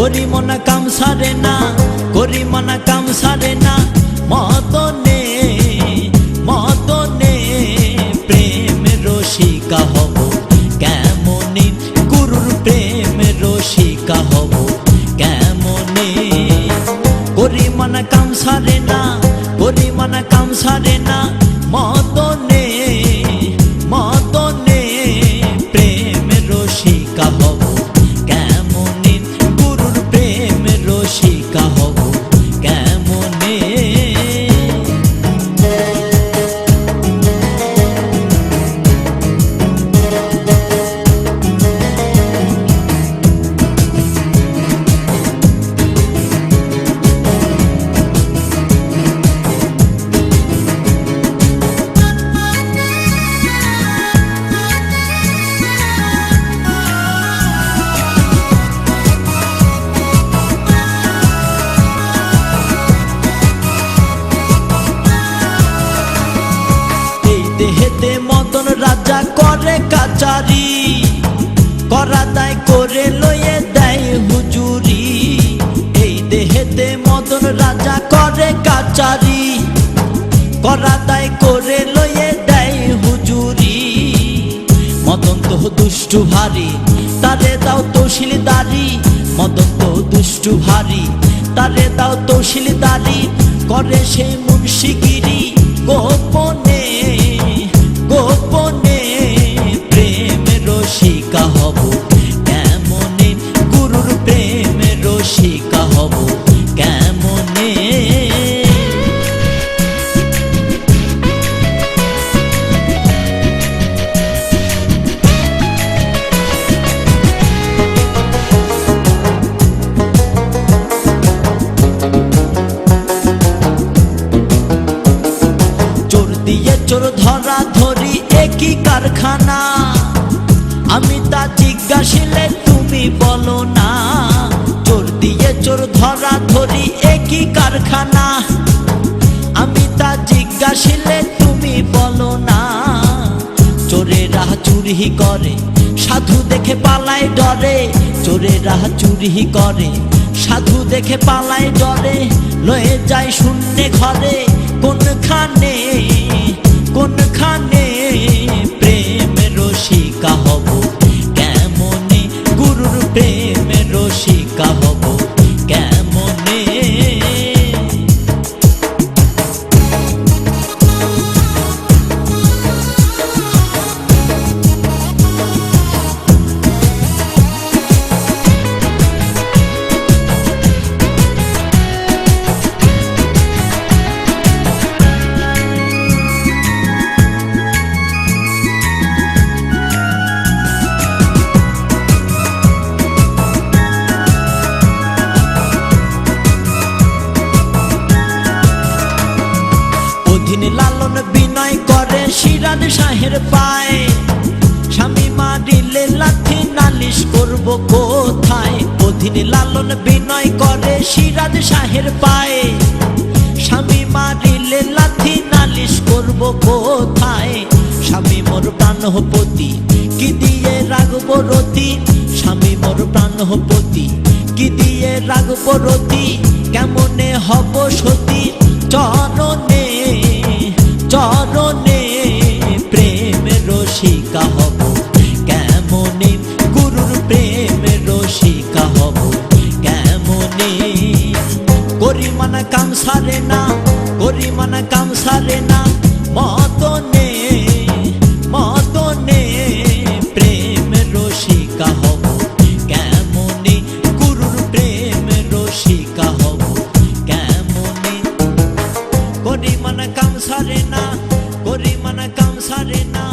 করি মনা কাম সারে না, করি মনা কাম সারে না। মদনে মদনে প্রেম রসিকা হব কেমনে, গুরুর প্রেম রসিকা হব কেমনে। করি মনা কাম সারে না, করি মনা কাম সারে না। মদনে মদনে প্রেম রসিকা হব কেমনে, গুরুর প্রেম রসিকা হব কেমনে। দেহেতে মদন রাজা করে কাচারি, করা দায় করে লয়ে দেয় হুজুরি। এই দেহেতে মদন রাজা করে কাচারি, করা দায় করে লয়ে দেয় হুজুরি। মদন তো দুষ্টু ভারী, তারে দাও তহসিলদারি। মদন তো দুষ্টু ভারী, তারে দাও তহসিলদারি। করে সেই মুন্সিগিরি গোপনে গোপনে প্রেম রসিকা হব কেমনে, গুরুর প্রেম রসিকা হব কেমনে। চোর দিয়ে চোর ধরা ধরি একই কারখানা, আমি তা জিজ্ঞাসিলে তুমি বলো না। চোর দিয়ে চোর ধরা ধরি একই কারখানা, আমি তা জিজ্ঞাসিলে তুমি বলো না। চোরেরা চুরি করে সাধু দেখে পালায় ডরে, চোরেরা চুরি করে সাধু দেখে পালায় ডরে। লয়ে যায় শূন্য ঘরে কোনখানে কোনখানে প্রেম রসিকা হব কেমনে, গুরুর প্রেম রসিকা হব কেমনে। অধীন লালন বিনয় করে সিরাজ শাহের পায়, স্বামী মারিলে লাথি নালিশ করব কোথায়। অধীন লালন বিনয় করে সিরাজ শাহের পায়, স্বামী মারিলে লাথি নালিশ করব কোথায়। স্বামী মোর প্রাণপতি কি দিয়ে রাখবো রতি, স্বামী মোর প্রাণপতি কি দিয়ে রাখবো রতি। কেমনে হব সতী চরণে চরণে প্রেম রসিকা হব কেমনে, গুরুর প্রেম রসিকা হব কেমনে। করি মনা কাম সারে না, করি মনা কাম সারে না। মদনে মদনে প্রেম রসিকা হব কেমনে, গুরুর প্রেম রসিকা হব কেমনে। করি মনা কাম সারে না, করি মনা কাম সারে না।